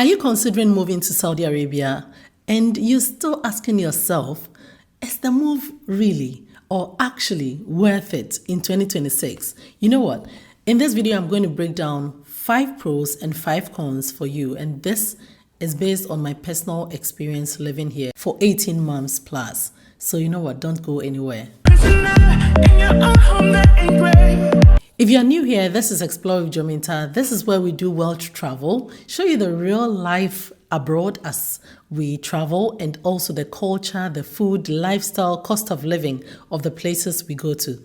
Are you considering moving to Saudi Arabia and you're still asking yourself, is the move really or actually worth it in 2026? You know what? In this video, I'm going to break down 5 pros and 5 cons for you. And this is based on my personal experience living here for 18 months plus. So you know what? Don't go anywhere. If you're new here, this is Explore with jominta. This is where we do world travel, show you the real life abroad as we travel, and also the culture, the food, lifestyle, cost of living of the places we go to.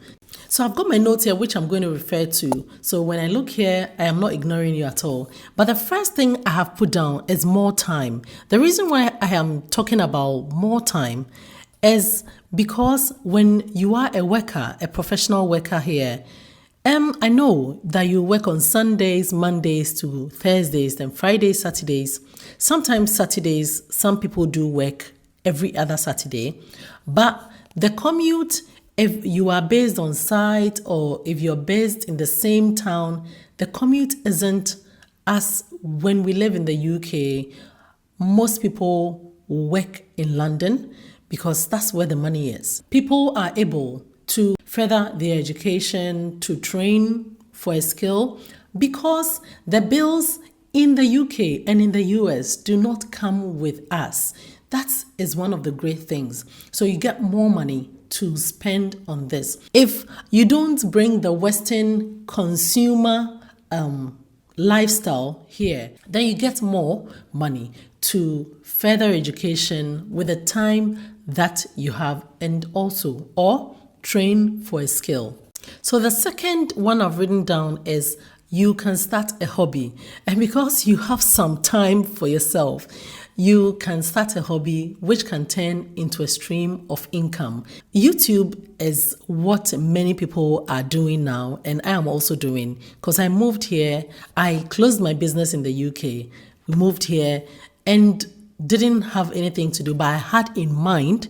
So I've got my notes here, which I'm going to refer to. So when I look here, I am not ignoring you at all. But the first thing I have put down is more time. The reason why I am talking about more time is because when you are a worker, a professional worker here, I know that you work on Sundays, Mondays to Thursdays, then Fridays, Saturdays. Sometimes Saturdays, some people do work every other Saturday. But the commute, if you are based on site or if you're based in the same town, the commute isn't as when we live in the UK. Most people work in London because that's where the money is. People are able to further their education, to train for a skill, because the bills in the UK and in the US do not come with us. That is one of the great things. So you get more money to spend on this. If you don't bring the Western consumer lifestyle here, then you get more money to further education with the time that you have, and also, or train for a skill. So the second one I've written down is you can start a hobby. And because you have some time for yourself, you can start a hobby which can turn into a stream of income. YouTube is what many people are doing now, and I am also doing, because I moved here. I closed my business in the UK. We moved here and didn't have anything to do, but I had in mind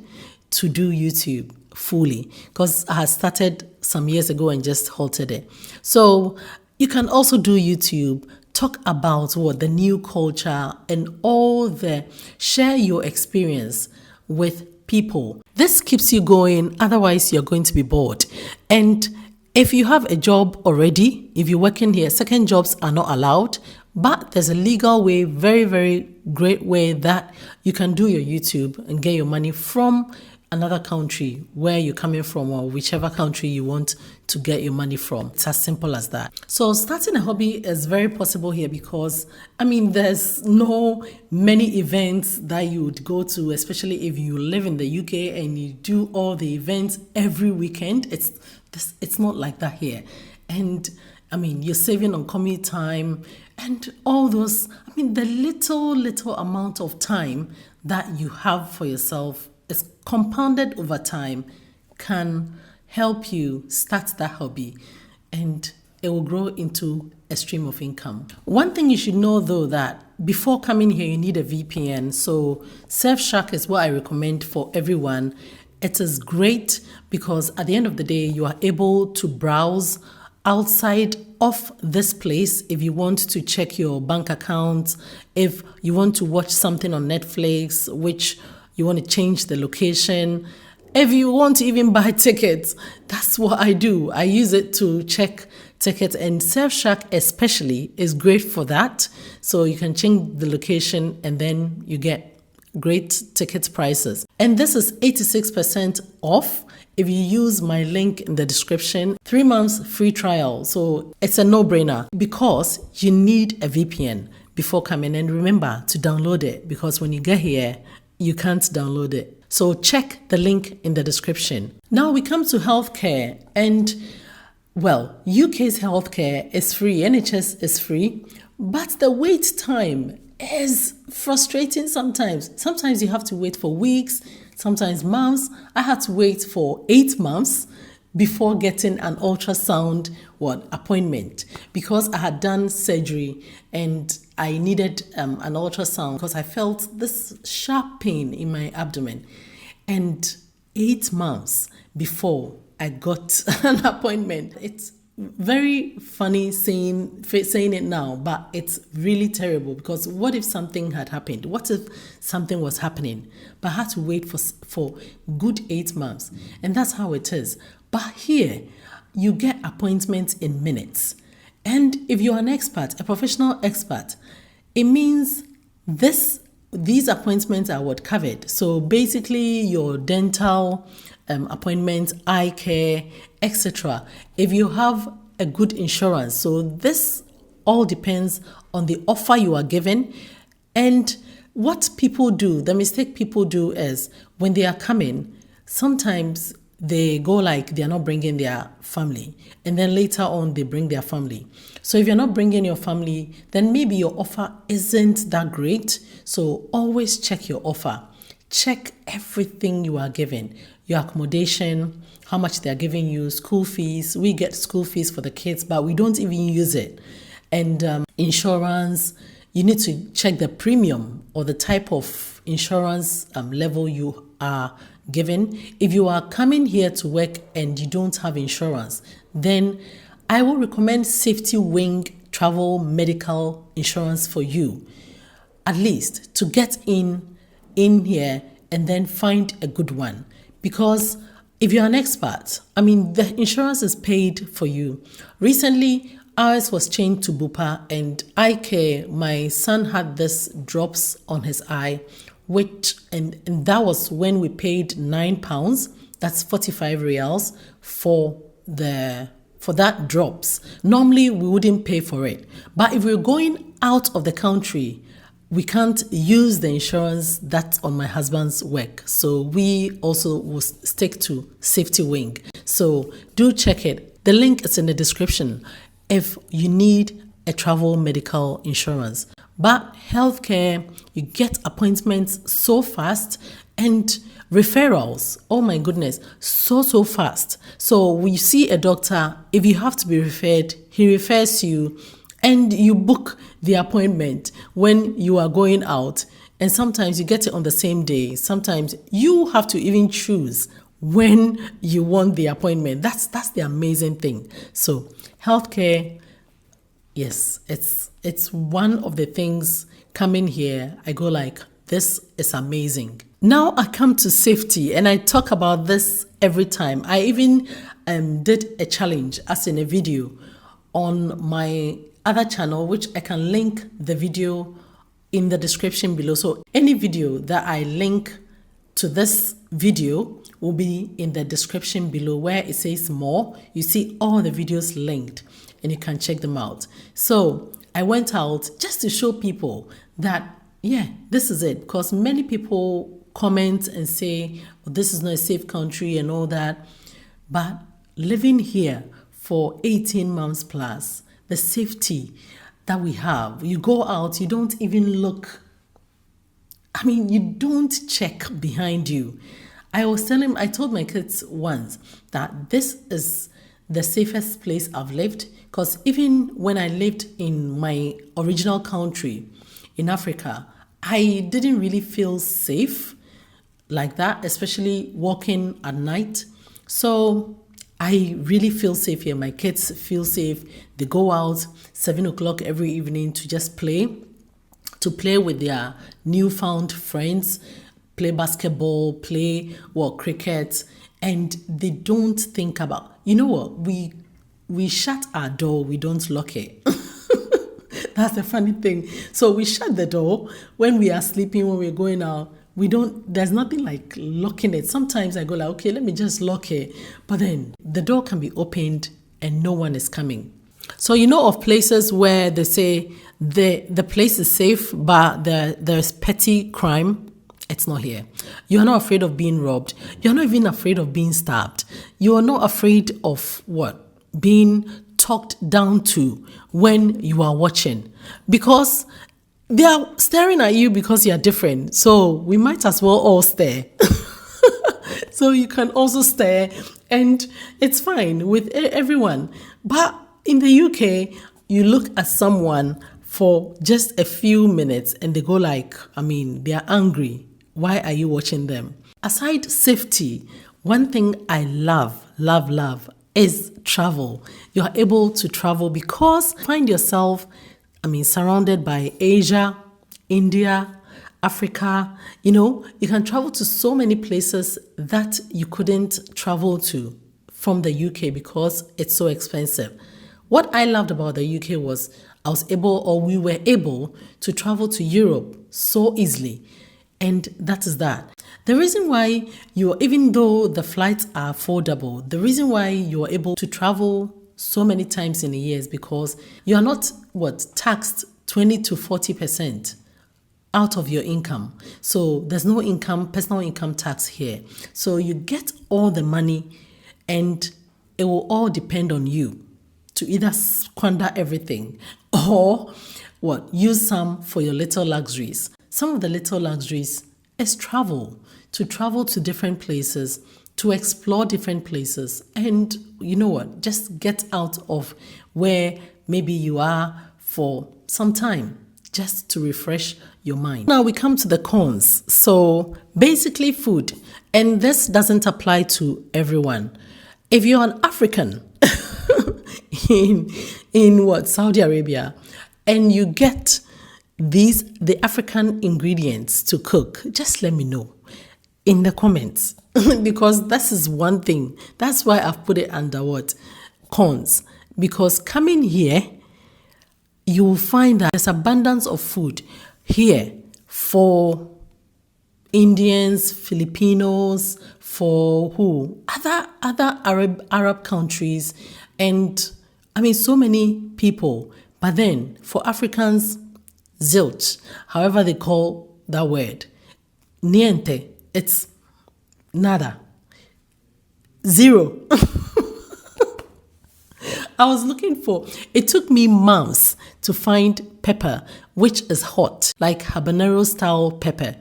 to do YouTube fully, because I had started some years ago and just halted it. So you can also do YouTube, talk about what the new culture and all the, share your experience with people. This keeps you going, otherwise you're going to be bored. And if you have a job already, if you're working here, second jobs are not allowed, but there's a legal way, very, very great way that you can do your YouTube and get your money from another country where you're coming from, or whichever country you want to get your money from. It's as simple as that. So starting a hobby is very possible here because, there's no many events that you would go to, especially if you live in the UK and you do all the events every weekend. It's not like that here. And you're saving on commute time and all those, the little amount of time that you have for yourself is compounded over time, can help you start that hobby, and it will grow into a stream of income. One thing you should know though, that before coming here, you need a VPN. So Surfshark is what I recommend for everyone. It is great because at the end of the day, you are able to browse outside of this place if you want to check your bank account, if you want to watch something on Netflix, which you want to change the location. If you want to even buy tickets, that's what I do. I use it to check tickets, and Surfshark especially is great for that. So you can change the location and then you get great ticket prices. And this is 86% off if you use my link in the description. 3 months free trial. So it's a no-brainer because you need a VPN before coming. And remember to download it, because when you get here, you can't download it. So check the link in the description. Now we come to healthcare, and UK's healthcare is free, NHS is free, but the wait time is frustrating sometimes. Sometimes you have to wait for weeks, sometimes months. I had to wait for 8 months before getting an ultrasound appointment, because I had done surgery and I needed an ultrasound because I felt this sharp pain in my abdomen. And 8 months before I got an appointment. It's very funny saying it now, but it's really terrible, because what if something had happened? What if something was happening, but I had to wait for good 8 months? And that's how it is. But here, you get appointments in minutes. And if you're an expat, a professional expat, it means these appointments are what covered. So basically, your dental appointments, eye care, etc. If you have a good insurance, so this all depends on the offer you are given. And what people do, the mistake people do is when they are coming, sometimes they go like they're not bringing their family, and then later on they bring their family. So if you're not bringing your family, then maybe your offer isn't that great. So always check your offer. Check everything you are given, your accommodation, how much they are giving you, school fees. We get school fees for the kids, but we don't even use it. And insurance, you need to check the premium or the type of insurance level you are given. If you are coming here to work and you don't have insurance, then I will recommend 𝐶𝐻𝐿 travel medical insurance for you, at least to get in here and then find a good one. Because if you're an expat, the insurance is paid for you. Recently, ours was changed to Bupa, and eye care, my son had this drops on his eye, and that was when we paid £9, that's 45 reals for that drops. Normally we wouldn't pay for it, but if we're going out of the country, we can't use the insurance that's on my husband's work. So we also will stick to 𝐶𝐻𝐿. So do check it. The link is in the description if you need a travel medical insurance. But healthcare, you get appointments so fast, and referrals, oh my goodness, so fast. So we see a doctor, if you have to be referred, he refers you, and you book the appointment when you are going out. And sometimes you get it on the same day. Sometimes you have to even choose when you want the appointment. That's the amazing thing. So healthcare, yes, it's one of the things coming here. I go like, this is amazing. Now I come to safety, and I talk about this every time. I even did a challenge as in a video on my other channel, which I can link the video in the description below. So any video that I link to this video will be in the description below, where it says more. You see all the videos linked, and you can check them out. So I went out just to show people that, yeah, this is it. Because many people comment and say, well, this is not a safe country and all that. But living here for 18 months plus, the safety that we have, you go out, you don't even look, you don't check behind you. I told my kids once that this is the safest place I've lived, because even when I lived in my original country in Africa, I didn't really feel safe like that, especially walking at night. So I really feel safe here. My kids feel safe. They go out 7 o'clock every evening to just play with their newfound friends, play basketball, play cricket, and they don't think about, you know what, we shut our door, we don't lock it. That's the funny thing. So we shut the door when we are sleeping, when we're going out. There's nothing like locking it. Sometimes I go like, okay, let me just lock it. But then the door can be opened and no one is coming. So you know of places where they say the place is safe, but there's petty crime. It's not here. You are not afraid of being robbed. You're not even afraid of being stabbed. You are not afraid of being talked down to when you are watching, because they are staring at you because you are different. So we might as well all stare. So you can also stare, and it's fine with everyone. But in the UK, you look at someone for just a few minutes and they go like, they are angry. Why are you watching them? Aside safety, one thing I love is travel. You are able to travel because find yourself, surrounded by Asia, India, Africa. You can travel to so many places that you couldn't travel to from the UK because it's so expensive. What I loved about the UK was we were able to travel to Europe so easily. And that is that. The reason why even though the flights are affordable, the reason why you are able to travel so many times in a year is because you are not taxed 20 to 40% out of your income. So there's no personal income tax here. So you get all the money and it will all depend on you to either squander everything or use some for your little luxuries. Some of the little luxuries is travel, to travel to different places, to explore different places, and just get out of where maybe you are for some time, just to refresh your mind. Now we come to the cons. So basically food, and this doesn't apply to everyone. If you're an African in Saudi Arabia, and you get the African ingredients to cook, just let me know in the comments because this is one thing. That's why I've put it under cons, because coming here, you will find that there's abundance of food here for Indians, Filipinos, for other Arab countries, and so many people. But then for Africans, zilch, however they call that word, niente, it's nada, zero. I was looking it took me months to find pepper, which is hot, like habanero style pepper.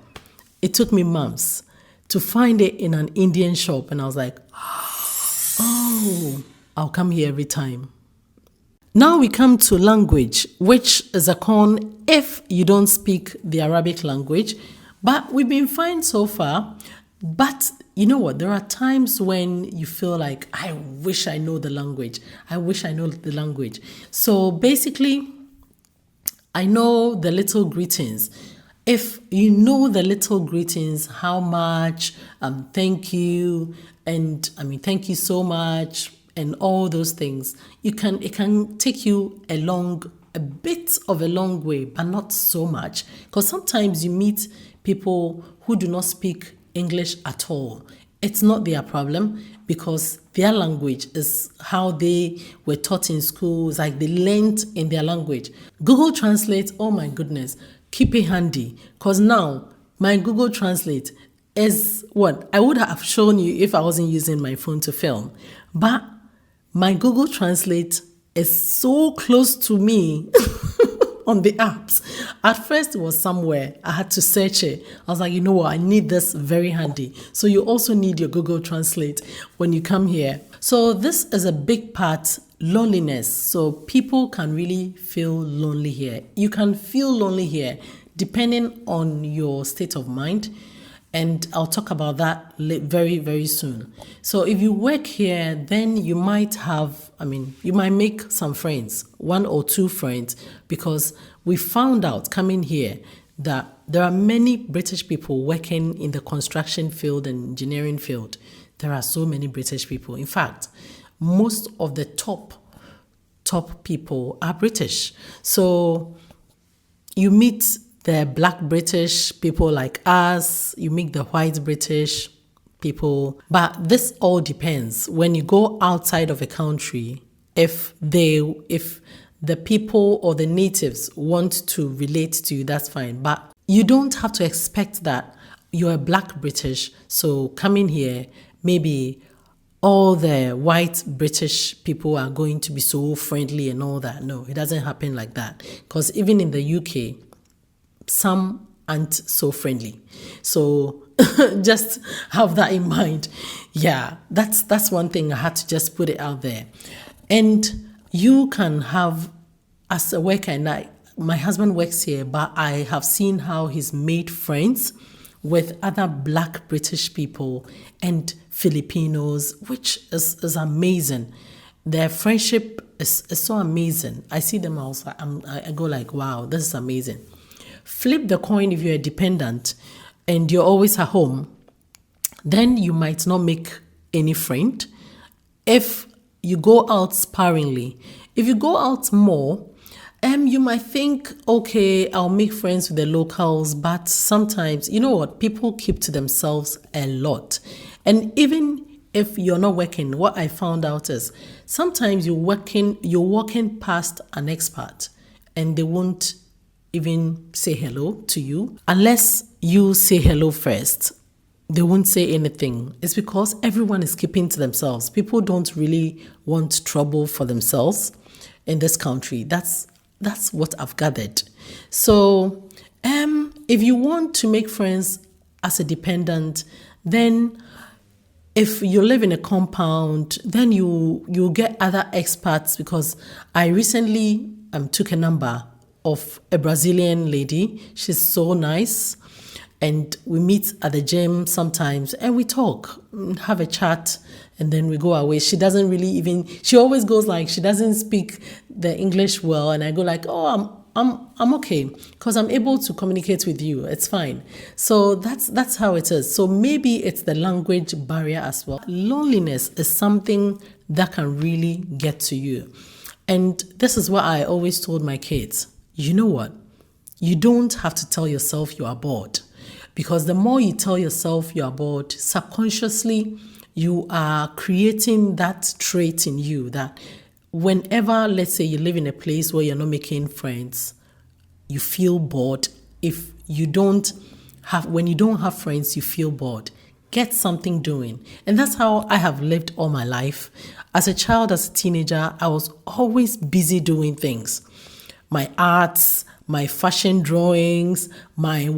It took me months to find it in an Indian shop, and I was like, oh, I'll come here every time. Now we come to language, which is a con if you don't speak the Arabic language, but we've been fine so far. But you know what? There are times when you feel like, I wish I know the language. I wish I know the language. So basically, I know the little greetings. If you know the little greetings, how much, thank you, and thank you so much, and all those things, it can take you a bit of a long way, but not so much. Because sometimes you meet people who do not speak English at all. It's not their problem because their language is how they were taught in schools, like they learned in their language. Google Translate, oh my goodness, keep it handy, because now my Google Translate is what I would have shown you if I wasn't using my phone to film. But my Google Translate is so close to me on the apps. At first it was somewhere. I had to search it. I was like, you know what? I need this very handy. So you also need your Google Translate when you come here. So this is a big part, loneliness. So people can really feel lonely here. You can feel lonely here depending on your state of mind. And I'll talk about that very, very soon. So if you work here, then you might make some friends, 1 or 2 friends, because we found out coming here that there are many British people working in the construction field and engineering field. There are so many British people. In fact, most of the top people are British. So you meet the Black British people like us, you meet the white British people. But this all depends. When you go outside of a country, if the people or the natives want to relate to you, that's fine. But you don't have to expect that you're a Black British. So coming here, maybe all the white British people are going to be so friendly and all that. No, it doesn't happen like that. Because even in the UK, some aren't so friendly. So just have that in mind. Yeah, that's one thing. I had to just put it out there. And you can have, as a worker, and my husband works here, but I have seen how he's made friends with other Black British people and Filipinos, which is amazing. Their friendship is so amazing. I see them also. I go like, wow, this is amazing. Flip the coin. If you're a dependent and you're always at home, then you might not make any friend. If you go out sparingly, if you go out more, you might think, okay, I'll make friends with the locals, but sometimes, you know what, people keep to themselves a lot. And even if you're not working, what I found out is sometimes you're walking past an expat and they won't even say hello to you unless you say hello first. They won't say anything. It's because everyone is keeping to themselves. People don't really want trouble for themselves in this country. That's what I've gathered. So if you want to make friends as a dependent, then if you live in a compound, then you get other expats, because I recently took a number of a Brazilian lady. She's so nice. And we meet at the gym sometimes and we talk, have a chat, and then we go away. She doesn't really she always goes like, she doesn't speak the English well. And I go like, oh, I'm okay, because I'm able to communicate with you. It's fine. So that's how it is. So maybe it's the language barrier as well. Loneliness is something that can really get to you. And this is what I always told my kids. You know what? You don't have to tell yourself you are bored. Because the more you tell yourself you are bored, subconsciously you are creating that trait in you that whenever, let's say, you live in a place where you're not making friends, you feel bored. When you don't have friends, you feel bored. Get something doing. And that's how I have lived all my life. As a child, as a teenager, I was always busy doing things. My arts, my fashion drawings, my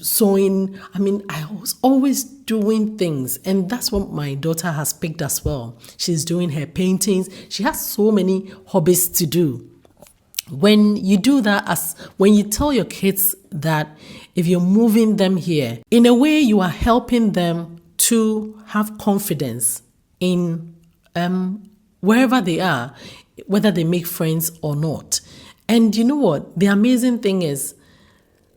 sewing. I was always doing things, and that's what my daughter has picked as well. She's doing her paintings. She has so many hobbies to do. When you do that, when you tell your kids that if you're moving them here, in a way you are helping them to have confidence in wherever they are, whether they make friends or not. And you know what? The amazing thing is,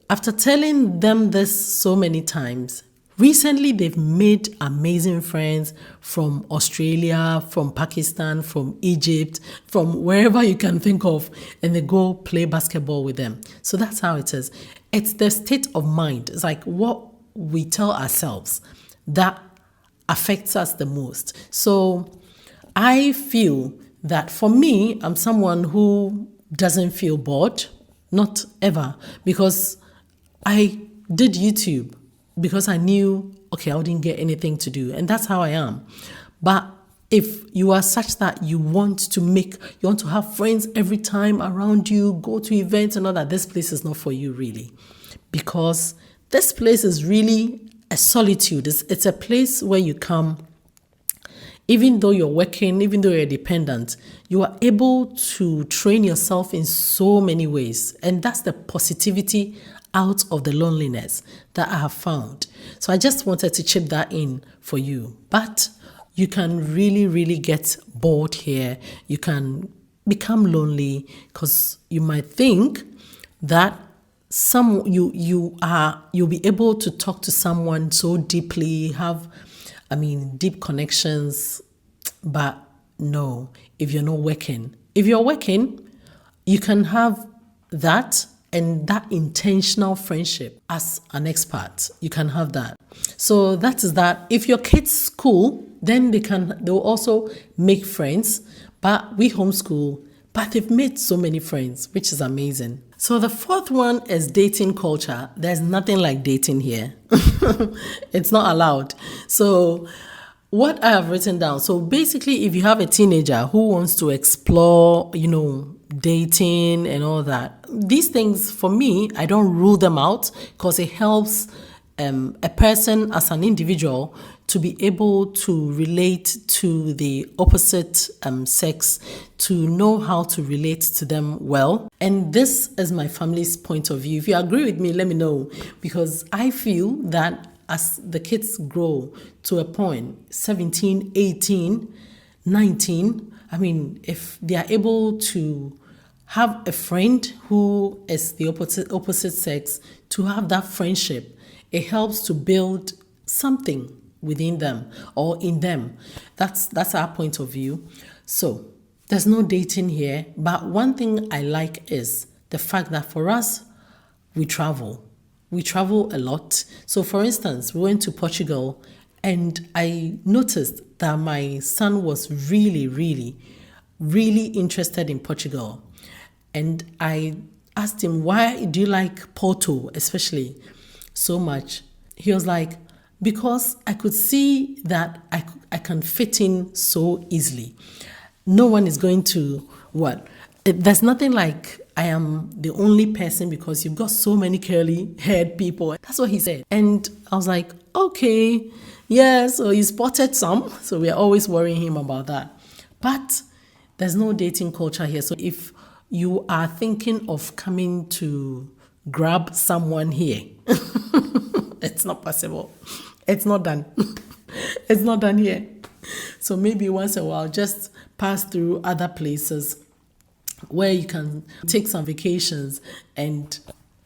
after telling them this so many times, recently they've made amazing friends from Australia, from Pakistan, from Egypt, from wherever you can think of, and they go play basketball with them. So that's how it is. It's the state of mind. It's like what we tell ourselves that affects us the most. So I feel that for me, I'm someone who doesn't feel bored, not ever, because I did YouTube because I knew, okay, I wouldn't get anything to do. And that's how I am. But if you are such that you want to have friends every time around you, go to events and all that, this place is not for you really. Because this place is really a solitude. It's a place where you come, even though you're working, even though you're dependent, you are able to train yourself in so many ways. And that's the positivity out of the loneliness that I have found. So I just wanted to chip that in for you. But you can really, really get bored here. You can become lonely because you might think that you'll be able to talk to someone so deeply, have deep connections. But no, if you're not working. If you're working, you can have that and that intentional friendship as an expat. You can have that. So that is that. If your kids school, then they'll also make friends. But we homeschool, but they've made so many friends, which is amazing. So the fourth one is dating culture. There's nothing like dating here. It's not allowed. So what I have written down. So basically, if you have a teenager who wants to explore, dating and all that, these things, for me, I don't rule them out because it helps a person as an individual to be able to relate to the opposite sex, to know how to relate to them well. And this is my family's point of view. If you agree with me, let me know, because I feel that as the kids grow to a point, 17, 18, 19, I mean, if they are able to have a friend who is the opposite sex, to have that friendship, it helps to build something within them or in them. That's our point of view. So there's no dating here, but one thing I like is the fact that for us, we travel. We travel a lot. So for instance, we went to Portugal and I noticed that my son was really, really, really interested in Portugal. And I asked him, why do you like Porto especially so much? He was like, because I could see that I can fit in so easily. No one is going to there's nothing like I am the only person because you've got so many curly haired people. That's what he said. And I was like, okay, yeah, so he spotted some. So we are always worrying him about that. But there's no dating culture here. So if you are thinking of coming to grab someone here, it's not possible. It's not done. It's not done here. So maybe once in a while, just pass through other places where you can take some vacations and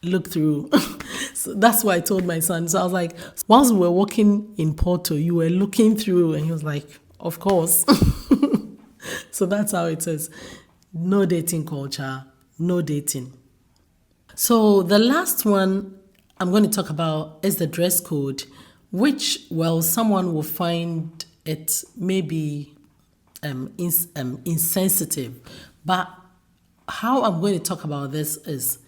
look through. So that's what I told my son. So I was like, once we were walking in Porto, you were looking through, and he was like, of course. So that's how it is. No dating culture, no dating. So the last one I'm going to talk about is the dress code, which, well, someone will find it maybe insensitive. But how I'm going to talk about this is,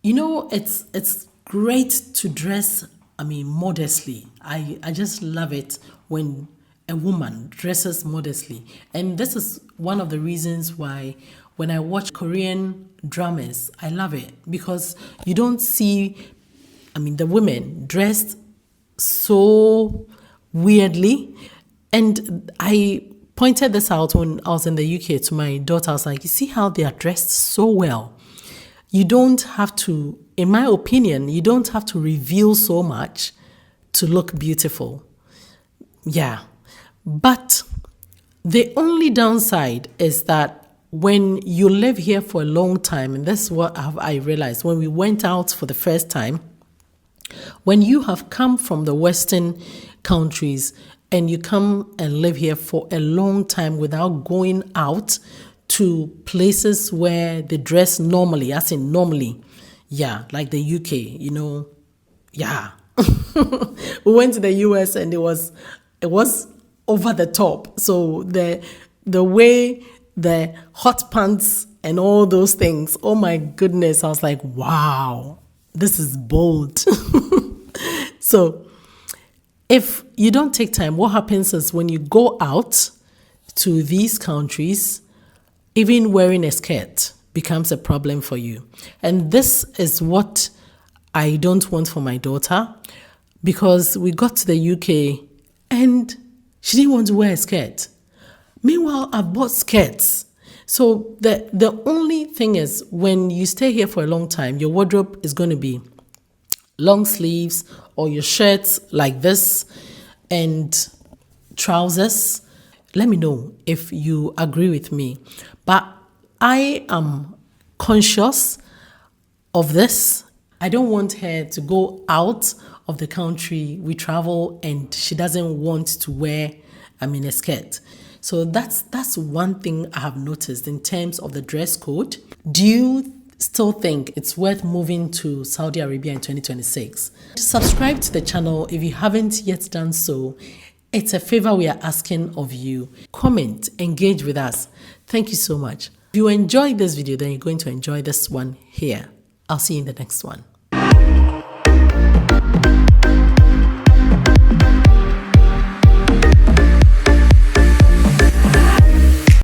it's great to dress, modestly. I just love it when a woman dresses modestly. And this is one of the reasons why when I watch Korean dramas, I love it, because you don't see, the women dressed so weirdly. And I pointed this out when I was in the UK to my daughter. I was like, you see how they are dressed so well? You don't have to, in my opinion, you don't have to reveal so much to look beautiful. Yeah. But the only downside is that when you live here for a long time, and this is what I realized when we went out for the first time, when you have come from the Western countries and you come and live here for a long time without going out to places where they dress normally, as in normally, yeah, like the UK, yeah. We went to the US and it was over the top. So the way the hot pants and all those things, oh my goodness, I was like, wow, this is bold. So if you don't take time, what happens is when you go out to these countries, even wearing a skirt becomes a problem for you. And this is what I don't want for my daughter, because we got to the UK and she didn't want to wear a skirt. Meanwhile, I've bought skirts. So the only thing is, when you stay here for a long time, your wardrobe is going to be long sleeves or your shirts like this and trousers. Let me know if you agree with me. But I am conscious of this. I don't want her to go out of the country we travel and she doesn't want to wear a skirt. So that's one thing I have noticed in terms of the dress code. Do you still think it's worth moving to Saudi Arabia in 2026? Subscribe to the channel if you haven't yet done so. It's a favor we are asking of you. Comment, engage with us. Thank you so much. If you enjoyed this video, then you're going to enjoy this one here. I'll see you in the next one.